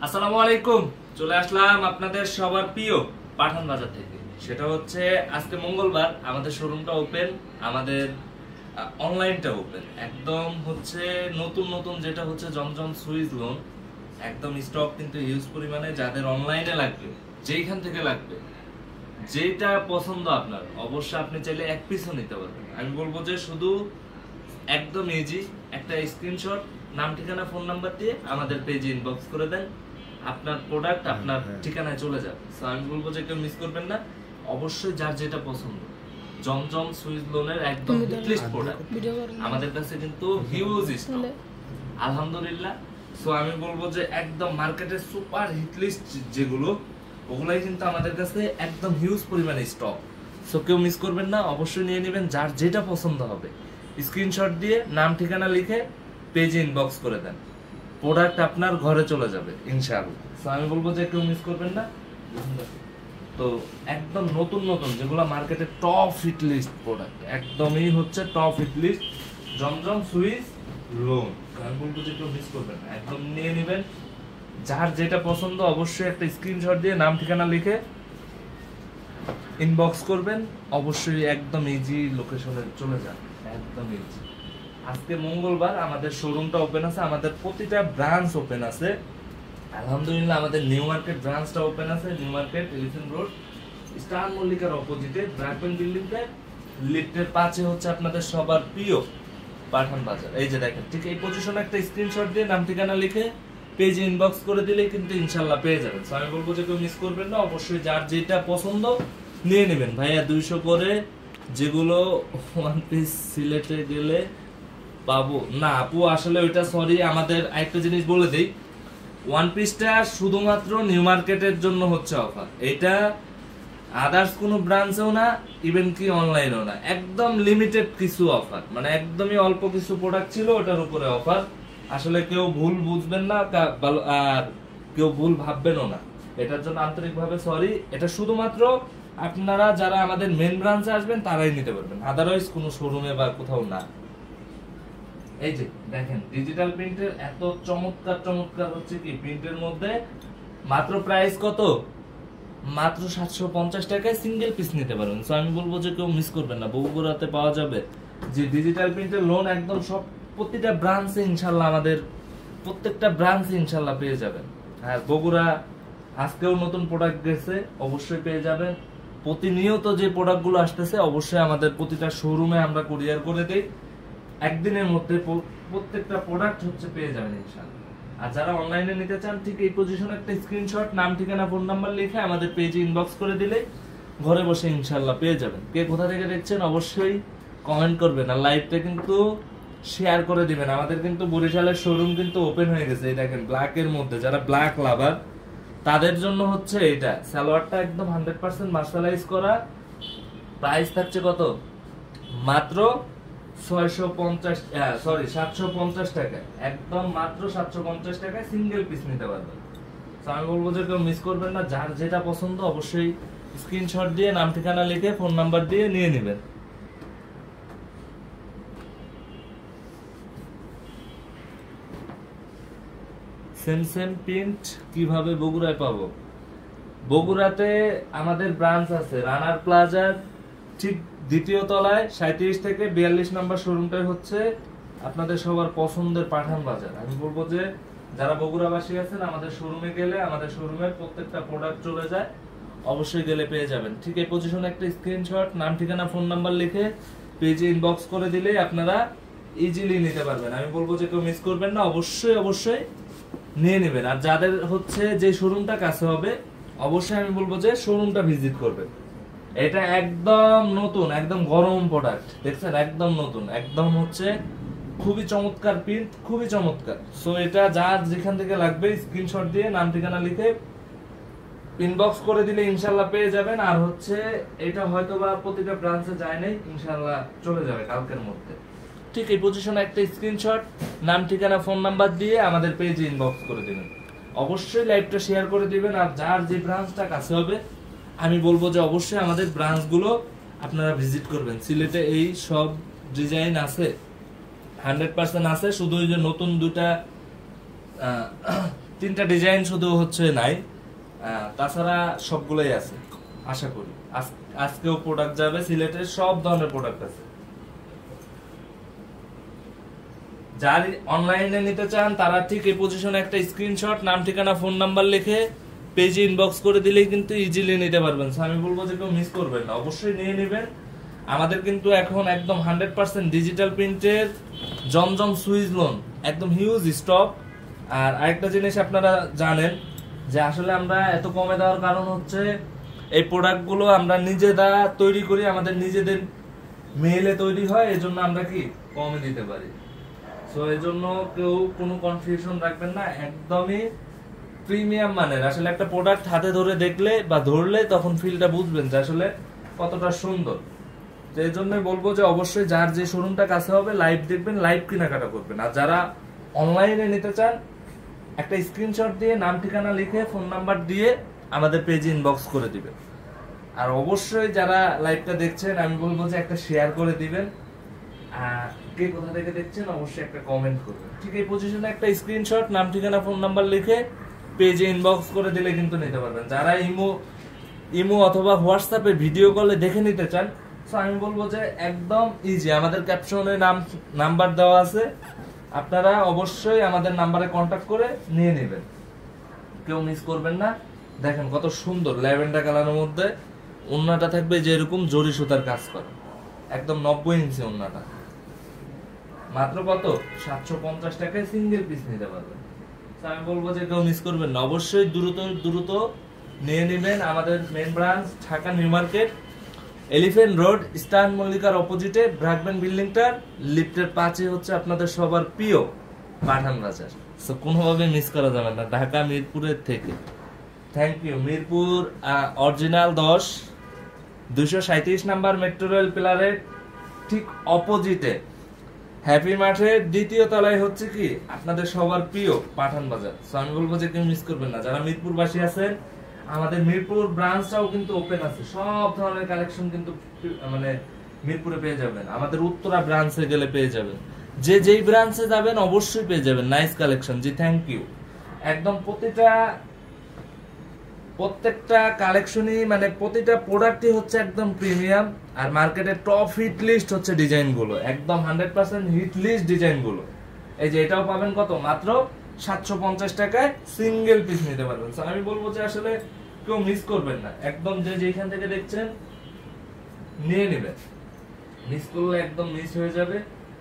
আসসালামু আলাইকুম। চলে আসলাম আপনাদের সবার প্রিয় পাঠান বাজার থেকে। সেটা হচ্ছে আজকে মঙ্গলবার, আমাদের শোরুমটা ওপেন, আমাদের অনলাইনটা ওপেন। একদম হচ্ছে নতুন নতুন যেটা হচ্ছে জমজম সুইচ লোন, একদম স্টক কিন্তু হিউজ পরিমাণে। যাদের অনলাইনে লাগবে, যেইখান থেকে লাগবে, যেটা পছন্দ আপনার, অবশ্যই আপনি চাইলে এক পিসও নিতে পারবেন। আমি বলবো যে শুধু একদম ইজি, একটা স্ক্রিনশট, নাম ঠিকানা ফোন নাম্বার দিয়ে আমাদের পেজে ইনবক্স করে দেন, আপনার প্রোডাক্ট আপনার ঠিকানায় চলে যাবে। সো আমি বলবো যে কেউ মিস করবেন না, অবশ্যই যার যেটা পছন্দ। জমজম সুইচ লোনের একদম হিটলিস্ট প্রোডাক্ট আমাদের কাছে কিন্তু হিউজ স্টক, আলহামদুলিল্লাহ। সো আমি বলবো যে একদম মার্কেটের সুপার হিটলিস্ট যেগুলো, ওগুলাই কিন্তু আমাদের কাছে একদম হিউজ পরিমাণে স্টক। সো কেউ মিস করবেন না, অবশ্যই নিয়ে নেবেন যার যেটা পছন্দ হবে। স্ক্রিনশট দিয়ে নাম ঠিকানা লিখে পেজে ইনবক্স করে দেন, প্রোডাক্ট আপনার ঘরে চলে যাবে ইনশাআল্লাহ। সো আমি বলবো যে কেউ মিস করবেন না। তো একদম নতুন নতুন যেগুলো মার্কেটে টপ হিট লিস্ট প্রোডাক্ট, একদমই হচ্ছে টপ হিট লিস্ট জমজম সুইচ লোন। আমি বলবো যে কেউ মিস করবেন না, একদম নিয়ে নেবেন। যার যেটা পছন্দ অবশ্যই একটা স্ক্রিনশট দিয়ে নাম ঠিকানা লিখে ইনবক্স করবেন, অবশ্যই একদম ইজি লোকেশনে চলে যান, একদম ইজি। আজকে মঙ্গলবার, আমাদের শোরুমটা ওপেন আছে, আমাদের প্রতিটা ব্রাঞ্চ ওপেন আছে আলহামদুলিল্লাহ। আমাদের নিউ মার্কেট ব্রাঞ্চটা ওপেন আছে, new market elephant road star মল্লিকার অপোজিটে ব্র্যাকপেন বিল্ডিংটা, লিফটের পাশে হচ্ছে আপনাদের সবার প্রিয় পাঠান বাজার। এই যে দেখেন, ঠিক এই পজিশনে একটা স্ক্রিনশট দিয়ে নাম ঠিকানা লিখে পেজে ইনবক্স করে দিলেই কিন্তু ইনশাআল্লাহ পেয়ে যাবেন। সো আমি বলবো যে কেউ মিস করবেন না, অবশ্যই যার যেটা পছন্দ নিয়ে নেবেন। ভাইয়া 200 করে যেগুলো ওয়ান পিস সিলেটে গেলে পাবো না আপু, আসলে ওইটা সরি। আমাদের আরেকটা জিনিস বলে দেই, ওয়ান পিসটা শুধুমাত্র নিউ মার্কেটের জন্য হচ্ছে অফার, এটা আদার্স কোনো ব্রাঞ্চেও না, ইভেন কি অনলাইনেও না। একদম লিমিটেড কিছু অফার, মানে একদমই অল্প কিছু প্রোডাক্ট ছিল, ওটার উপরে অফার। আসলে কেউ ভুল বুঝবেন না আর কেউ ভুল ভাববেনও না, এটার জন্য আন্তরিকভাবে সরি। এটা শুধুমাত্র আপনারা যারা আমাদের মেন ব্রাঞ্চে আসবেন তারাই নিতে পারবেন, আদারওয়াইজ কোনো শোরুমে বা কোথাও না। এই যে দেখেন, ডিজিটাল প্রিন্টের এত চমৎকার চমৎকার হচ্ছে কি প্রিন্টের মধ্যে মাত্র প্রাইস কত, মাত্র 750 টাকায় সিঙ্গেল পিস নিতে পারবেন। সো আমি বলবো যে কেউ মিস করবেন না, বগুড়াতে পাওয়া যাবে যে ডিজিটাল প্রিন্টের লোন, একদম সব প্রতিটা ব্রাঞ্চে ইনশাআল্লাহ, আমাদের প্রত্যেকটা ব্রাঞ্চে ইনশাআল্লাহ পেয়ে যাবেন। আর বগুড়া আজকেও নতুন প্রোডাক্ট গেছে, অবশ্যই পেয়ে যাবেন। প্রতিনিয়ত যে প্রোডাক্টগুলো আসতেছে অবশ্যই আমাদের প্রতিটা শোরুমে আমরা কুরিয়ার করে দেই, একদিনের মধ্যে প্রত্যেকটা প্রোডাক্ট হচ্ছে পেয়ে যাবেন ইনশাআল্লাহ। আর যারা অনলাইনে নিতে চান, ঠিক এই পজিশনে একটা স্ক্রিনশট, নাম ঠিকানা ফোন নাম্বার লিখে আমাদের পেজে ইনবক্স করে দিলে ঘরে বসে ইনশাআল্লাহ পেয়ে যাবেন। কে কোথা থেকে দেখছেন অবশ্যই কমেন্ট করবেন, আর লাইভটা কিন্তু শেয়ার করে দিবেন। আমাদের কিন্তু বরিশালের শোরুম কিন্তু ওপেন হয়ে গেছে, এই দেখেন ব্ল্যাকের মধ্যে, যারা ব্ল্যাক লাভার তাদের জন্য হচ্ছে এটা। সালোয়ারটা একদম 100% মার্শালাইজ করা, প্রাইস থাকছে কত, মাত্র 750 টাকা, একদম মাত্র 750 টাকায় সিঙ্গেল পিস নিতে পারবেন। আমি বলবো যে কেউ মিস করবেন না, যার যেটা পছন্দ অবশ্যই স্ক্রিনশট দিয়ে নাম ঠিকানা লিখে ফোন নাম্বার দিয়ে নিয়ে নেবেন। সেম প্রিন্ট কিভাবে বগুড়ায় পাবো? বগুড়াতে আমাদের ব্রাঞ্চ আছে রানার প্লাজার ঠিক দ্বিতীয় তলায় 37 থেকে 42 নম্বর শোরুমটাই হচ্ছে আপনাদের সবার পছন্দের পাঠান বাজার। আমি বলবো যে যারা বগুড়াবাসী আছেন, আমাদের শোরুমে গেলে আমাদের শোরুমের প্রত্যেকটা প্রোডাক্ট চলে যায়, অবশ্যই গেলে পেয়ে যাবেন। ঠিক এই পজিশনে একটা স্ক্রিনশট, নাম ঠিকানা ফোন নাম্বার লিখে পেজে ইনবক্স করে দিলেই আপনারা ইজিলি নিতে পারবেন। আমি বলবো যে কেউ মিস করবেন না, অবশ্যই অবশ্যই নিয়ে নেবেন। আর যাদের হচ্ছে যে শোরুমটা কাছে হবে, অবশ্যই আমি বলবো যে শোরুমটা ভিজিট করবেন। এটা একদম নতুন, একদম গরম প্রোডাক্ট, দেখছেন, একদম নতুন, একদম হচ্ছে খুবই চমৎকার প্রিন্ট, খুবই চমৎকার। সো এটা যার যেখান থেকে লাগবে স্ক্রিনশট দিয়ে নাম ঠিকানা লিখে ইনবক্স করে দিলে ইনশাআল্লাহ পেয়ে যাবেন। আর হচ্ছে এটা হয়তো বা প্রতিটা ব্রাঞ্চে যায় নাই, ইনশাআল্লাহ চলে যাবে কালকের মধ্যে। ঠিক এই পজিশনে একটা স্ক্রিনশট, নাম ঠিকানা ফোন নাম্বার দিয়ে আমাদের পেজে ইনবক্স করে দিবেন, অবশ্যই লাইভটা শেয়ার করে দিবেন। আর যার যে ব্রাঞ্চটা কাছে হবে, আমি বলবো যে অবশ্যই আমাদের ব্রাঞ্চগুলো আপনারা ভিজিট করবেন। সিলেটে এই সব ডিজাইন আছে, 100% আছে, শুধু ওই যে নতুন দুটা 3টা ডিজাইন শুধু হচ্ছে নাই, তাছাড়া সবগুলোই আছে আশা করি। আজকেও প্রোডাক্ট যাবে, সিলেটের সব ধরনের প্রোডাক্ট আছে। যারা অনলাইনে নিতে চান তারা ঠিক এই পজিশনে একটা স্ক্রিনশট, নাম ঠিকানা ফোন নাম্বার লিখে পেজে ইনবক্স করে দিলেই কিন্তু ইজিলি নিতে পারবেন। আমি বলবো যে কেউ মিস করবেন না, অবশ্যই নিয়ে নেবেন। আমাদের কিন্তু এখন একদম 100% ডিজিটাল প্রিন্টের জমজম সুইচ লোন একদম হিউজ স্টক। আর আরেকটা জিনিস আপনারা জানেন যে আসলে আমরা এত কমে দেওয়ার কারণ হচ্ছে এই প্রোডাক্টগুলো আমরা নিজেরা তৈরি করি, আমাদের নিজেদের মেইলে তৈরি হয়, এজন্য আমরা কি কমে দিতে পারি। সো এজন্য কেউ কোনো কনফিউশন রাখবেন না, একদমই প্রিমিয়াম মানের। আসলে একটা প্রোডাক্ট হাতে ধরে দেখলে বা ধরলে তখন ফিলটা বুঝবেন যে আসলে কতটা সুন্দর। তো এই জন্যই বলবো যে অবশ্যই যার যে শোরুমটা কাছে হবে লাইভ দেখবেন, লাইভ কেনাকাটা করবেন। আর যারা অনলাইনে নিতে চান একটা স্ক্রিনশট দিয়ে নাম ঠিকানা লিখে ফোন নাম্বার দিয়ে আমাদের পেজে ইনবক্স করে দিবেন। আর অবশ্যই যারা লাইভটা দেখছেন আমি বলবো যে একটা শেয়ার করে দিবেন, কে কোথা থেকে দেখছেন অবশ্যই একটা কমেন্ট করবেন। ঠিক এই পজিশনে একটা স্ক্রিনশট, নাম ঠিকানা ফোন নাম্বার লিখে পেজে ইনবক্স করে দিলে কিন্তু নিতে পারবেন। যারা ইমো অথবা হোয়াটসঅ্যাপে ভিডিও কলে দেখে নিতে চান, সো আমি বলবো যে একদম ইজি, আমাদের ক্যাপশনে নাম্বার দেওয়া আছে, আপনারা অবশ্যই আমাদের নাম্বারে কন্ট্যাক্ট করে নিয়ে নেবেন, কেউ মিস করবেন না। দেখেন কত সুন্দর ল্যাভেন্ডার কালারের মধ্যে ওন্নাটা থাকবে যে এরকম জরি সুতার কাজ করে, একদম 90 ইঞ্চি ওন্নাটা। মাত্র কত 750 টাকায় সিঙ্গেল পিস নিতে পারবেন। আমি বলবো যে কেউ মিস করবেন না, অবশ্যই দ্রুত নিয়ে নেবেন। আমাদের main branch Dhaka new market, elephant road, star মল্লিকার অপোজিটে ব্র্যাকব্যান বিল্ডিংটার লিফটের 5-এ হচ্ছে আপনাদের সবার প্রিয় পাঠান বাজার। সো কোনোভাবে মিস করা যাবে না, ঢাকা মিরপুরের থেকে। Thank you. Mirpur original 10 237 number metro rail পিলারের ঠিক অপোজিটে হ্যাপি মার্টের দ্বিতীয় তলায় হচ্ছে কি আপনাদের সবার প্রিয় পাঠান বাজার। সো আমি বলবো যে কেউ মিস করবেন না। যারা মিরপুরবাসী আছেন, আমাদের মিরপুর ব্রাঞ্চটাও কিন্তু ওপেন আছে, সব ধরনের কালেকশন কিন্তু মানে মিরপুরে পেয়ে যাবেন। আমাদের উত্তরা ব্রাঞ্চে গেলে পেয়ে যাবেন, যেই ব্রাঞ্চে যাবেন অবশ্যই পেয়ে যাবেন নাইস কালেকশন। জি থ্যাংক ইউ। একদম প্রত্যেকটা কালেকশনই মানে প্রতিটা প্রোডাক্টই হচ্ছে একদম প্রিমিয়াম। আর মার্কেটের টপ হিট লিস্ট হচ্ছে ডিজাইনগুলো, একদম 100% হিট লিস্ট ডিজাইনগুলো। এই যে এটাও পাবেন কত, মাত্র 750 টাকায় সিঙ্গেল পিস নিতে পারবেন। সো আমি বলবো যে আসলে কেউ মিস করবেন না, একদম যেখান থেকে দেখছেন নিয়ে নেবেন, মিস করলে একদম মিস হয়ে যাবে।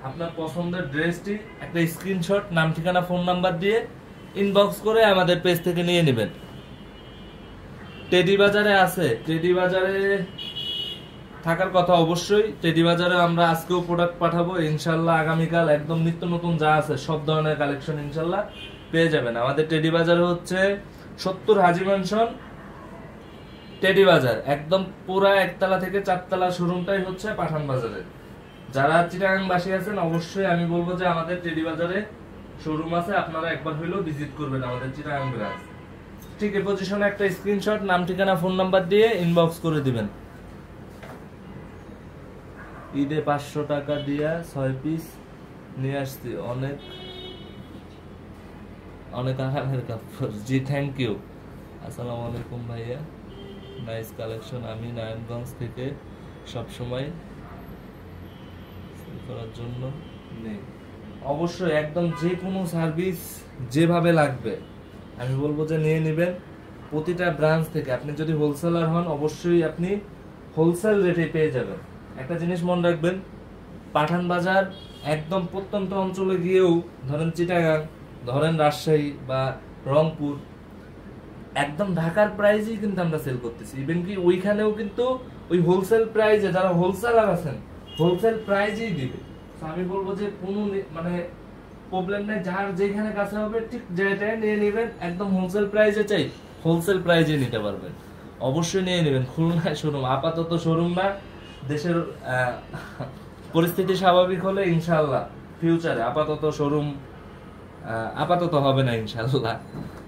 আপনার পছন্দের ড্রেসটি একটা স্ক্রিনশট, নাম ঠিকানা ফোন নাম্বার দিয়ে ইনবক্স করে আমাদের পেজ থেকে নিয়ে নেবেন। টেডি বাজারে আছে, টেডি বাজারে থাকার কথা অবশ্যই। টেডি বাজারে আমরা আজকেও প্রোডাক্ট পাঠাবো ইনশাল্লাহ, আগামীকাল একদম নিত্য নতুন যা আছে সব ধরনের কালেকশন ইনশাল্লাহ পেয়ে যাবেন। আমাদের টেডি বাজারে হচ্ছে 70 হাজি ম্যানশন টেডি বাজার, একদম পুরা 1তলা থেকে 4তলা শোরুমটাই হচ্ছে পাঠান বাজারে। যারা চিটাগাংবাসী আছেন অবশ্যই আমি বলবো যে আমাদের টেডি বাজারে শোরুম আছে, আপনারা একবার হইলেও ভিজিট করবেন আমাদের চিটাগাং ব্রাঞ্চ। ঠিক এই পজিশনে একটা স্ক্রিনশট, নাম ঠিকানা ফোন নাম্বার দিয়ে ইনবক্স করে দিবেন। ঈদে 500 টাকা দিয়া 6 পিস নিয়ে আসছি, অনেক আরামের কাপড়। জি থ্যাংক ইউ। আসসালামু আলাইকুম ভাইয়া, নাইস কালেকশন। আমি নারায়ণগঞ্জ থেকে সবসময় করার জন্য নেই। অবশ্যই একদম যে কোনো সার্ভিস যেভাবে লাগবে আমি বলবো যে নিয়ে নেবেন প্রতিটা ব্রাঞ্চ থেকে। আপনি যদি হোলসেলার হন অবশ্যই আপনি হোলসেল রেটে পেয়ে যাবেন। একটা জিনিস মনে রাখবেন, পাঠান বাজার একদম প্রত্যন্ত অঞ্চলে গিয়েও, ধরেন চিটাগাং, ধরেন রাজশাহী বা রংপুর, একদম ঢাকার প্রাইসেই কিন্তু আমরা সেল করতেছি। ইভেন কি ওইখানেও কিন্তু ওই হোলসেল প্রাইসে, যারা হোলসেলার আছেন হোলসেল প্রাইসেই দিবে। আমি বলবো যে কোনো মানে প্রবলেম নেই, যার যেখানে কাছে হবে ঠিক যেটাই নিয়ে নেবেন, একদম হোলসেল প্রাইসে চাই হোলসেল প্রাইসে নিতে পারবেন, অবশ্যই নিয়ে নেবেন। খুলনায় শোরুম, আপাতত শোরুম না, দেশের পরিস্থিতি স্বাভাবিক হলে ইনশাআল্লাহ ফিউচারে আপাতত শোরুম আপাতত হবে না ইনশাআল্লাহ।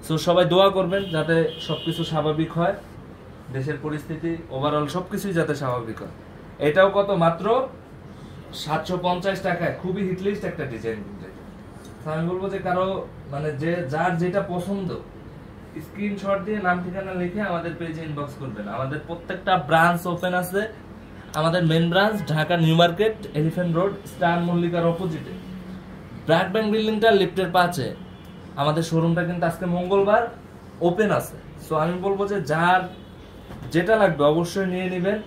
সো সবাই দোয়া করবেন যাতে সবকিছু স্বাভাবিক হয়, দেশের পরিস্থিতি ওভারঅল সবকিছুই যাতে স্বাভাবিক হয়। এটাও কত, মাত্র 750 টাকায়, খুবই হিটলিস্ট একটা ডিজাইন। আমি বলবো যে কারো মানে যে যার যেটা পছন্দ স্ক্রিনশট দিয়ে নাম ঠিকানা লিখে আমাদের পেজে ইনবক্স করবেন। আমাদের প্রত্যেকটা ব্রাঞ্চ ওপেন আছে। আমাদের main branch Dhaka new market, elephant road, star মল্লিকার অপোজিটে, ব্র্যাক ব্যাংক বিল্ডিংটা লিফটের 5-এ। আমাদের শোরুমটা কিন্তু আজকে মঙ্গলবার ওপেন আছে। সো আমি বলবো যে যার যেটা লাগবে অবশ্যই নিয়ে নেবেন।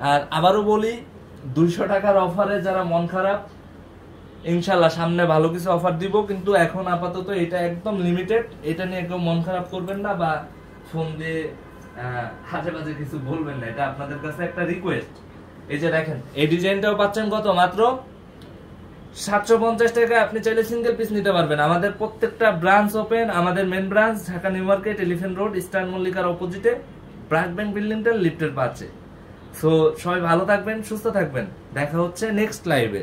আর আবারও বলি, 200 টাকার অফারে যারা মন খারাপ, ইনশাল্লাহ সামনে ভালো কিছু অফার দিব, কিন্তু এখন আপাতত এটা একদম লিমিটেড। এটা নিয়ে কেউ মন খারাপ করবেন না বা ফোন দিয়ে হাজে বাজে কিছু বলবেন না, এটা আপনাদের কাছে একটা রিকোয়েস্ট। এই যে দেখেন, এই ডিজাইনটাও পাচ্ছেন কত, মাত্র 750 টাকায়। আপনি চাইলে সিঙ্গেল পিস নিতে পারবেন। আমাদের প্রত্যেকটা ব্রাঞ্চ ওপেন। আমাদের main branch Dhaka new market, elephant road, star মল্লিকার অপোজিটে, ব্র্যাক ব্যাংক বিল্ডিংটার লিফটের 5-এ। সো সবাই ভালো থাকবেন, সুস্থ থাকবেন। দেখা হচ্ছে নেক্সট লাইভে।